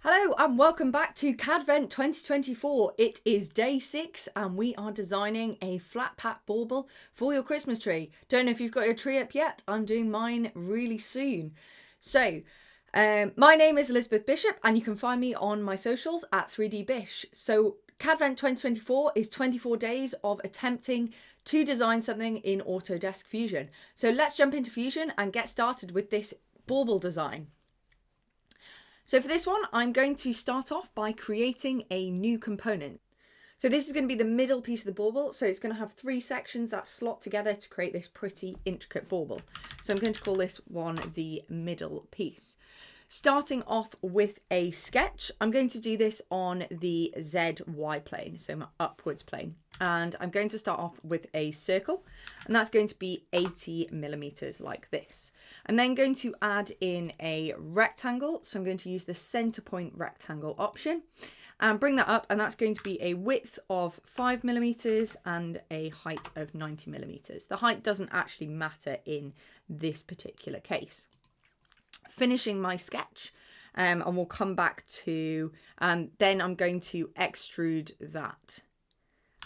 Hello and welcome back to CADvent 2024. It is day 6 and we are designing a flat pack bauble for your Christmas tree. Don't know if you've got your tree up yet. I'm doing mine really soon. So, my name is Elizabeth Bishop and you can find me on my socials at 3dbish. So, CADvent 2024 is 24 days of attempting to design something in Autodesk Fusion. So let's jump into Fusion and get started with this bauble design. So for this one, I'm going to start off by creating a new component. So this is going to be the middle piece of the bauble. So it's going to have 3 sections that slot together to create this pretty intricate bauble. So I'm going to call this one the middle piece. Starting off with a sketch, I'm going to do this on the ZY plane, so my upwards plane. And I'm going to start off with a circle, and that's going to be 80 millimeters like this. I'm then going to add in a rectangle, so I'm going to use the center point rectangle option and bring that up, and that's going to be a width of 5 millimeters and a height of 90 millimeters. The height doesn't actually matter in this particular case. Finishing my sketch, and we'll come back to, then I'm going to extrude that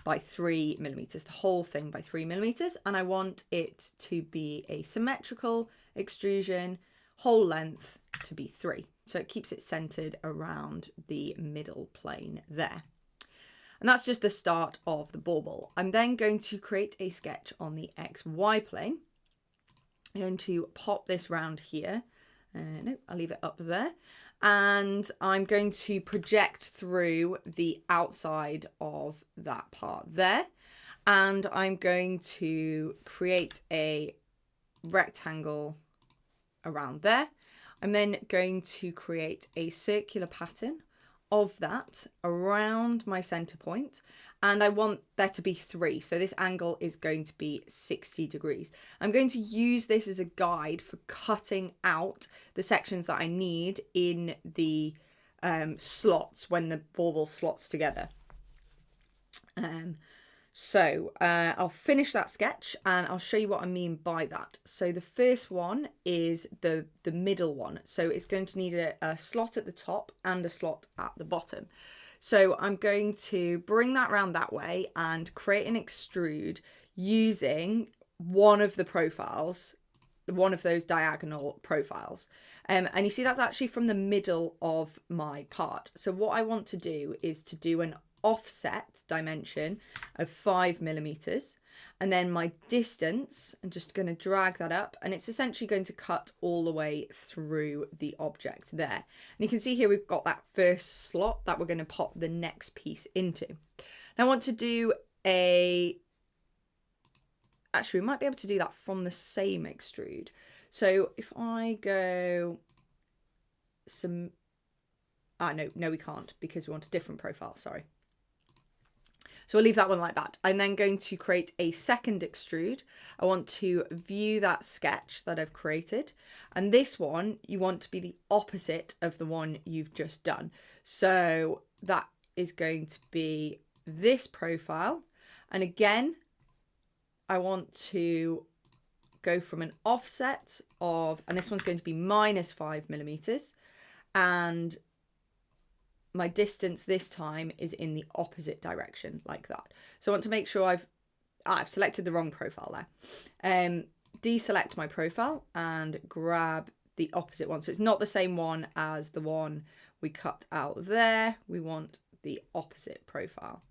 by 3 millimeters, the whole thing by 3 millimeters, and I want it to be a symmetrical extrusion, whole length to be 3. So it keeps it centered around the middle plane there. And that's just the start of the bauble. I'm then going to create a sketch on the XY plane. I'm going to pop this round here. No, I'll leave it up there. And I'm going to project through the outside of that part there. And I'm going to create a rectangle around there. I'm then going to create a circular pattern of that around my center point, and I want there to be 3, so this angle is going to be 60 degrees. I'm going to use this as a guide for cutting out the sections that I need in the slots when the bauble slots together. I'll finish that sketch and I'll show you what I mean by that. So the first one is the middle one. So it's going to need a slot at the top and a slot at the bottom. So I'm going to bring that round that way and create an extrude using one of the profiles, one of those diagonal profiles. And you see that's actually from the middle of my part. So what I want to do is to do an offset dimension of 5 millimeters, and then my distance, I'm just going to drag that up, and it's essentially going to cut all the way through the object there. And you can see here we've got that first slot that we're going to pop the next piece into. Now I want to do actually we might be able to do that from the same extrude. So if I go no we can't, because we want a different profile, sorry. So I'll leave that one like that. I'm then going to create a second extrude. I want to view that sketch that I've created. And this one, you want to be the opposite of the one you've just done. So that is going to be this profile. And again, I want to go from an offset of, and this one's going to be minus 5 millimeters. And my distance this time is in the opposite direction like that. So I want to make sure I've selected the wrong profile there. Deselect my profile and grab the opposite one. So it's not the same one as the one we cut out there. We want the opposite profile.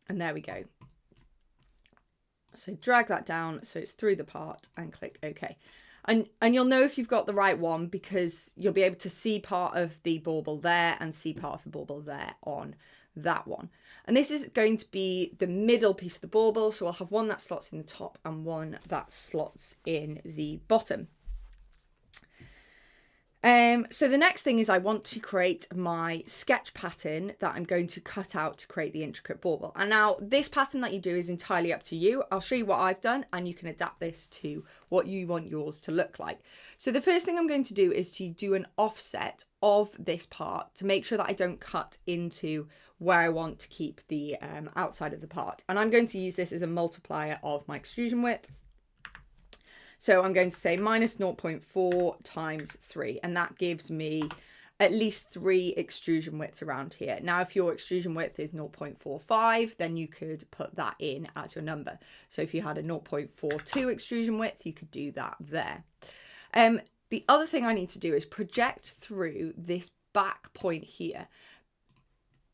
And there we go. So drag that down so it's through the part and click OK. And you'll know if you've got the right one because you'll be able to see part of the bauble there and see part of the bauble there on that one. And this is going to be the middle piece of the bauble. So I'll have one that slots in the top and one that slots in the bottom. So the next thing is I want to create my sketch pattern that I'm going to cut out to create the intricate bauble. And now this pattern that you do is entirely up to you. I'll show you what I've done and you can adapt this to what you want yours to look like. So the first thing I'm going to do is to do an offset of this part to make sure that I don't cut into where I want to keep the outside of the part. And I'm going to use this as a multiplier of my extrusion width. So I'm going to say minus 0.4 times 3, and that gives me at least 3 extrusion widths around here. Now, if your extrusion width is 0.45, then you could put that in as your number. So if you had a 0.42 extrusion width, you could do that there. The other thing I need to do is project through this back point here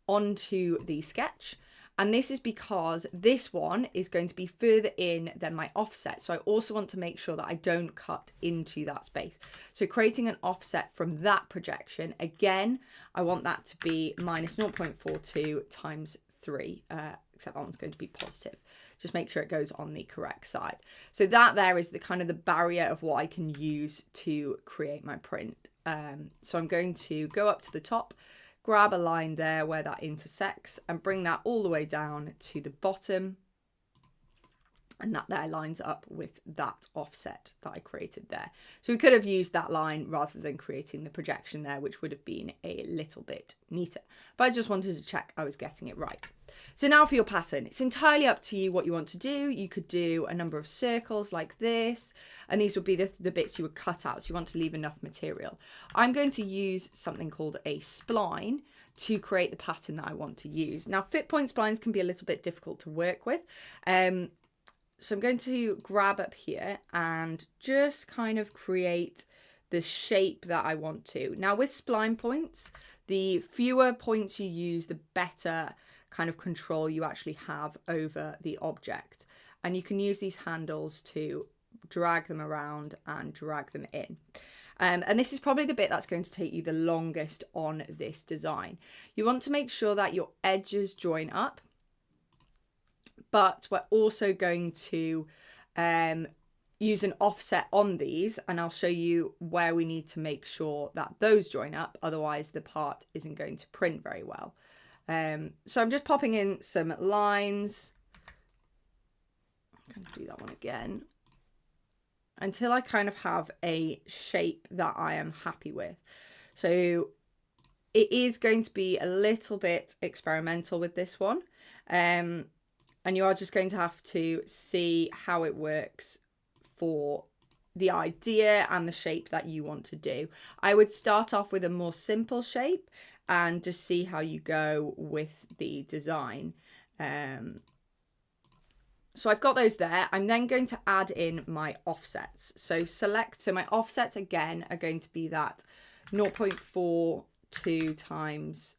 onto the sketch. And this is because this one is going to be further in than my offset. So I also want to make sure that I don't cut into that space. So creating an offset from that projection, again, I want that to be minus 0.42 times 3, except that one's going to be positive. Just make sure it goes on the correct side. So that there is the kind of the barrier of what I can use to create my print. So I'm going to go up to the top, grab a line there where that intersects and bring that all the way down to the bottom. And that there lines up with that offset that I created there. So we could have used that line rather than creating the projection there, which would have been a little bit neater. But I just wanted to check I was getting it right. So now for your pattern, it's entirely up to you what you want to do. You could do a number of circles like this, and these would be the bits you would cut out. So you want to leave enough material. I'm going to use something called a spline to create the pattern that I want to use. Now, fit point splines can be a little bit difficult to work with. So I'm going to grab up here and just kind of create the shape that I want to. Now with spline points, the fewer points you use, the better kind of control you actually have over the object. And you can use these handles to drag them around and drag them in. And this is probably the bit that's going to take you the longest on this design. You want to make sure that your edges join up. But we're also going to use an offset on these, and I'll show you where we need to make sure that those join up. Otherwise, the part isn't going to print very well. So I'm just popping in some lines. I'm going to do that one again until I kind of have a shape that I am happy with. So it is going to be a little bit experimental with this one. And you are just going to have to see how it works for the idea and the shape that you want to do. I would start off with a more simple shape and just see how you go with the design. So I've got those there. I'm then going to add in my offsets. So my offsets again are going to be that 0.42 times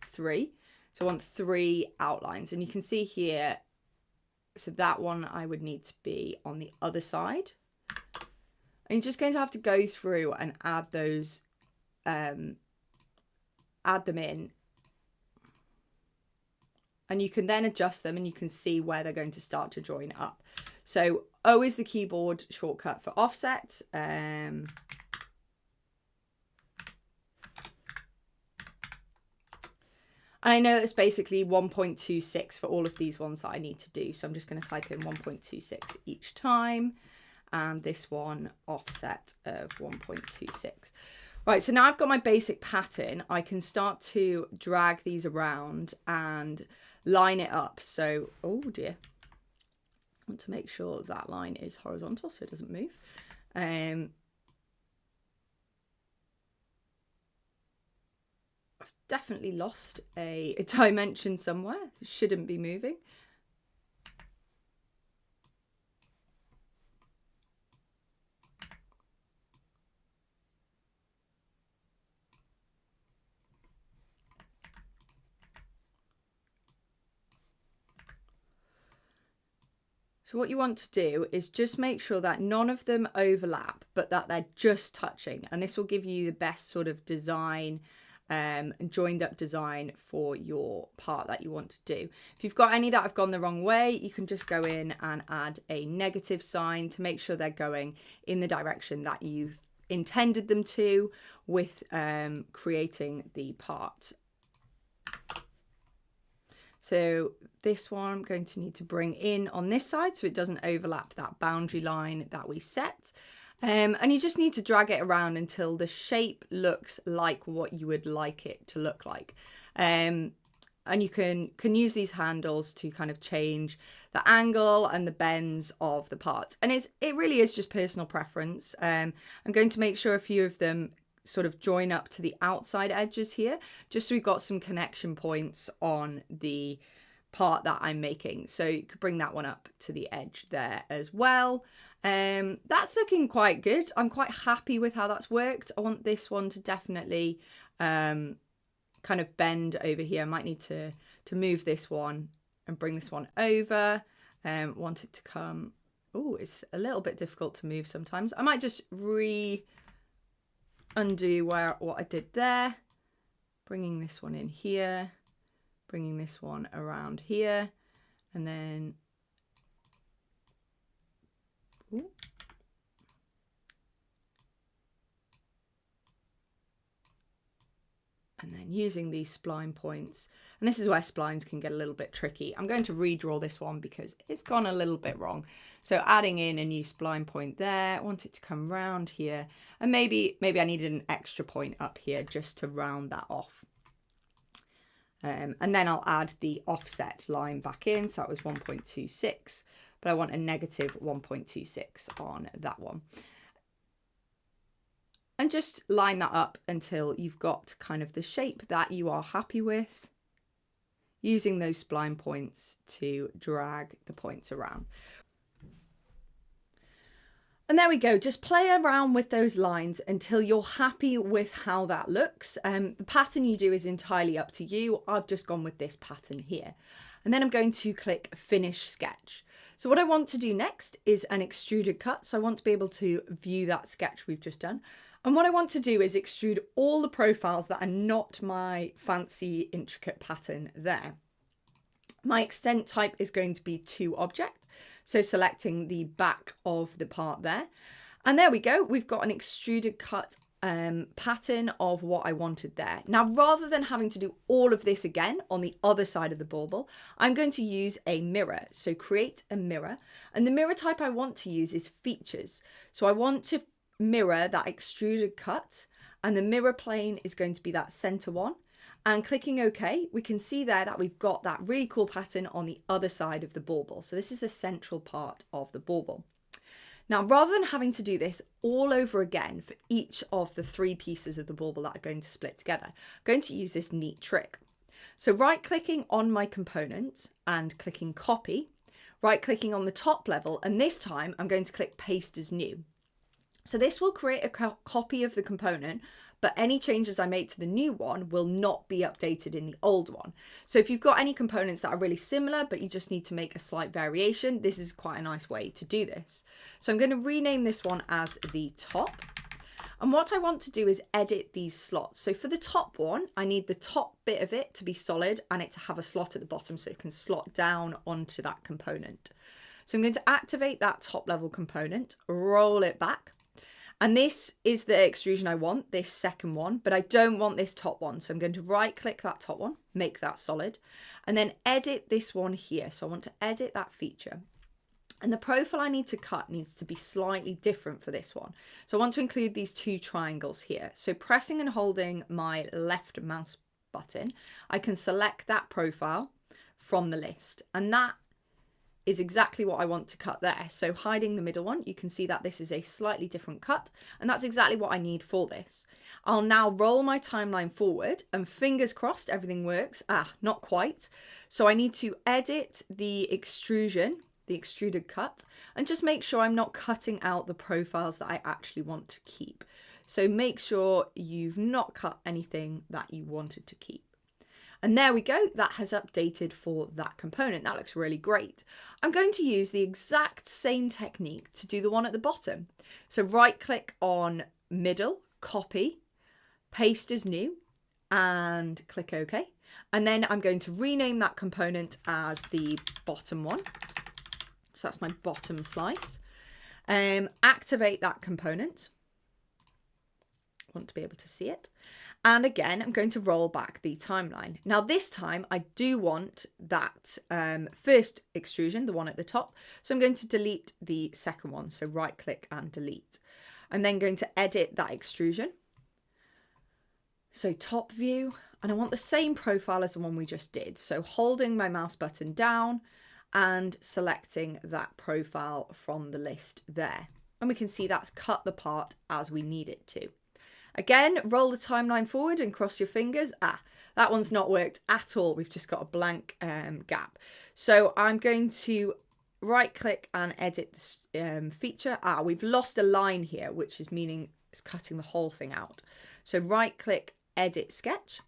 3. So I want 3 outlines, and you can see here, so that one I would need to be on the other side. And you're just going to have to go through and add those, add them in. And you can then adjust them and you can see where they're going to start to join up. So O is the keyboard shortcut for offset. I know it's basically 1.26 for all of these ones that I need to do. So I'm just going to type in 1.26 each time. And this one offset of 1.26. Right, so now I've got my basic pattern. I can start to drag these around and line it up. So, oh dear. I want to make sure that line is horizontal so it doesn't move. I've definitely lost a dimension somewhere. It shouldn't be moving. So what you want to do is just make sure that none of them overlap, but that they're just touching. And this will give you the best sort of design and joined up design for your part that you want to do. If you've got any that have gone the wrong way, you can just go in and add a negative sign to make sure they're going in the direction that you intended them to with creating the part. So this one I'm going to need to bring in on this side so it doesn't overlap that boundary line that we set. And you just need to drag it around until the shape looks like what you would like it to look like. And you can use these handles to kind of change the angle and the bends of the parts. And it really is just personal preference. I'm going to make sure a few of them sort of join up to the outside edges here, just so we've got some connection points on the part that I'm making. So you could bring that one up to the edge there as well. That's looking quite good. I'm quite happy with how that's worked. I want this one to definitely kind of bend over here. I might need to move this one and bring this one over. Want it to come. Oh, it's a little bit difficult to move sometimes. I might just undo what I did there, bringing this one in here, bringing this one around here, and then using these spline points. And this is where splines can get a little bit tricky. I'm going to redraw this one because it's gone a little bit wrong. So adding in a new spline point there, I want it to come round here. And maybe I needed an extra point up here just to round that off. And then I'll add the offset line back in. So that was 1.26, but I want a negative 1.26 on that one. And just line that up until you've got kind of the shape that you are happy with, using those spline points to drag the points around. And there we go, just play around with those lines until you're happy with how that looks. The pattern you do is entirely up to you. I've just gone with this pattern here. And then I'm going to click Finish Sketch. So what I want to do next is an extruded cut. So I want to be able to view that sketch we've just done. And what I want to do is extrude all the profiles that are not my fancy intricate pattern there. My extent type is going to be to object. So selecting the back of the part there. And there we go. We've got an extruded cut pattern of what I wanted there. Now, rather than having to do all of this again on the other side of the bauble, I'm going to use a mirror. So create a mirror. And the mirror type I want to use is features. So I want to mirror that extruded cut, and the mirror plane is going to be that center one. And clicking OK, we can see there that we've got that really cool pattern on the other side of the bauble. So this is the central part of the bauble. Now, rather than having to do this all over again for each of the 3 pieces of the bauble that are going to split together, I'm going to use this neat trick. So right clicking on my component and clicking copy, right clicking on the top level, and this time I'm going to click paste as new. So this will create a copy of the component, but any changes I make to the new one will not be updated in the old one. So if you've got any components that are really similar, but you just need to make a slight variation, this is quite a nice way to do this. So I'm going to rename this one as the top. And what I want to do is edit these slots. So for the top one, I need the top bit of it to be solid and it to have a slot at the bottom so it can slot down onto that component. So I'm going to activate that top level component, roll it back. And this is the extrusion I want, this second one, but I don't want this top one. So I'm going to right click that top one, make that solid, and then edit this one here. So I want to edit that feature. And the profile I need to cut needs to be slightly different for this one. So I want to include these 2 triangles here. So pressing and holding my left mouse button, I can select that profile from the list. And that is exactly what I want to cut there. So hiding the middle one, you can see that this is a slightly different cut, and that's exactly what I need for this. I'll now roll my timeline forward and fingers crossed everything works. Not quite. So I need to edit the extrusion, the extruded cut, and just make sure I'm not cutting out the profiles that I actually want to keep. So make sure you've not cut anything that you wanted to keep. And there we go, that has updated for that component. That looks really great. I'm going to use the exact same technique to do the one at the bottom. So right click on middle, copy, paste as new, and click OK. And then I'm going to rename that component as the bottom one. So that's my bottom slice. Activate that component. want to be able to see it. And again, I'm going to roll back the timeline. Now this time I do want that first extrusion, the one at the top. So I'm going to delete the second one. So right click and delete. I'm then going to edit that extrusion. So top view, and I want the same profile as the one we just did. So holding my mouse button down and selecting that profile from the list there. And we can see that's cut the part as we need it to. Again, roll the timeline forward and cross your fingers. That one's not worked at all. We've just got a blank gap. So I'm going to right click and edit this feature. We've lost a line here, which is meaning it's cutting the whole thing out. So right click, edit sketch.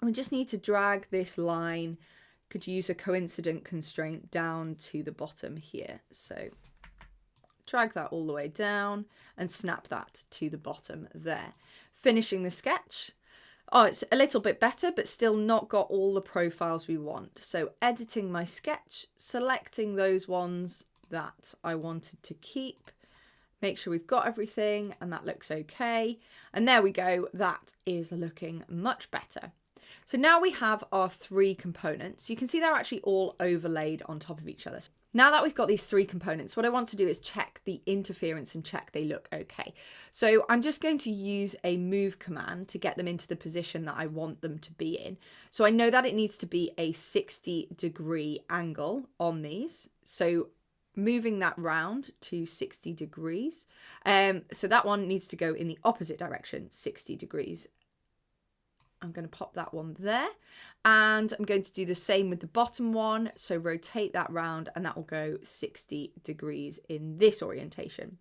We just need to drag this line. Could use a coincident constraint down to the bottom here. So drag that all the way down and snap that to the bottom there. Finishing the sketch. It's a little bit better, but still not got all the profiles we want. So editing my sketch, selecting those ones that I wanted to keep, make sure we've got everything, and that looks okay. And there we go, that is looking much better. So now we have our 3 components. You can see they're actually all overlaid on top of each other. Now that we've got these 3 components, what I want to do is check the interference and check they look okay. So I'm just going to use a move command to get them into the position that I want them to be in. So I know that it needs to be a 60-degree angle on these. So moving that round to 60 degrees. So that one needs to go in the opposite direction, 60 degrees. I'm going to pop that one there, and I'm going to do the same with the bottom one. So rotate that round and that will go 60 degrees in this orientation.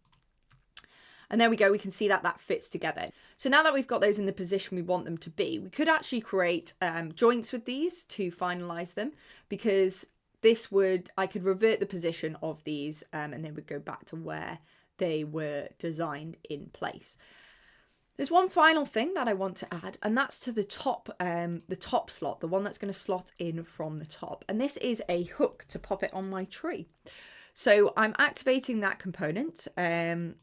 And there we go. We can see that that fits together. So now that we've got those in the position we want them to be, we could actually create joints with these to finalize them, because this would, I could revert the position of these and they would go back to where they were designed in place. There's one final thing that I want to add, and that's to the top slot, the one that's going to slot in from the top. And this is a hook to pop it on my tree. So I'm activating that component. I'm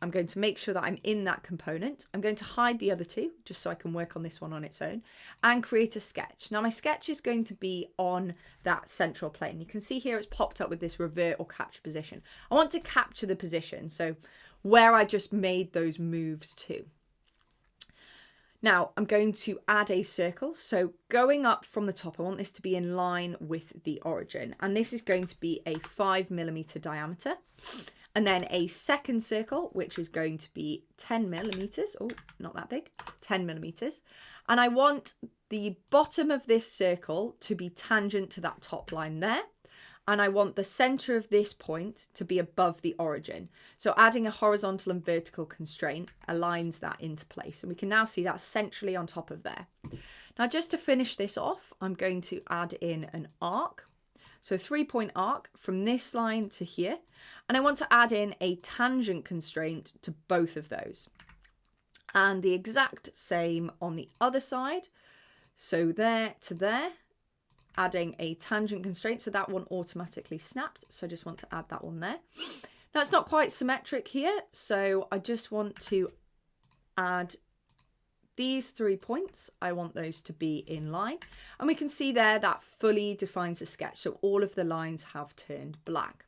going to make sure that I'm in that component. I'm going to hide the other 2 just so I can work on this one on its own, and create a sketch. Now my sketch is going to be on that central plane. You can see here it's popped up with this revert or capture position. I want to capture the position, so where I just made those moves to. Now I'm going to add a circle. So going up from the top, I want this to be in line with the origin. And this is going to be a 5mm diameter. And then a second circle, which is going to be 10mm. Oh, not that big, 10mm. And I want the bottom of this circle to be tangent to that top line there. And I want the center of this point to be above the origin. So adding a horizontal and vertical constraint aligns that into place. And we can now see that centrally on top of there. Now, just to finish this off, I'm going to add in an arc. So 3-point arc from this line to here. And I want to add in a tangent constraint to both of those. And the exact same on the other side. So there to there. Adding a tangent constraint, so that one automatically snapped, so I just want to add that one there. Now it's not quite symmetric here, so I just want to add these 3 points. I want those to be in line, and we can see there that fully defines the sketch, so all of the lines have turned black.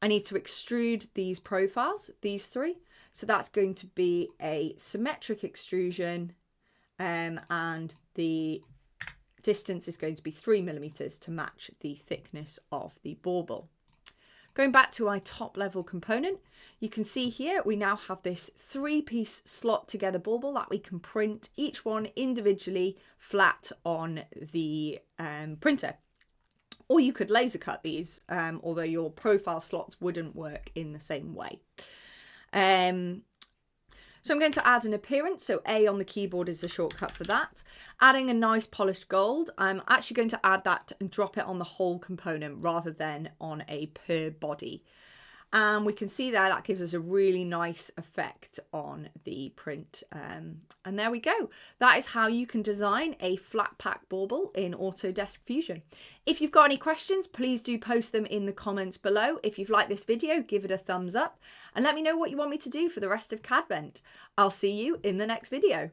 I need to extrude these profiles, these 3, so that's going to be a symmetric extrusion, and the distance is going to be 3mm to match the thickness of the bauble. Going back to our top level component, you can see here we now have this 3-piece slot together bauble that we can print, each one individually flat on the printer. Or you could laser cut these, although your profile slots wouldn't work in the same way. So I'm going to add an appearance. So A on the keyboard is the shortcut for that. Adding a nice polished gold. I'm actually going to add that and drop it on the whole component rather than on a per body. And we can see there that gives us a really nice effect on the print. And there we go. That is how you can design a flat pack bauble in Autodesk Fusion. If you've got any questions, please do post them in the comments below. If you've liked this video, give it a thumbs up and let me know what you want me to do for the rest of CADvent. I'll see you in the next video.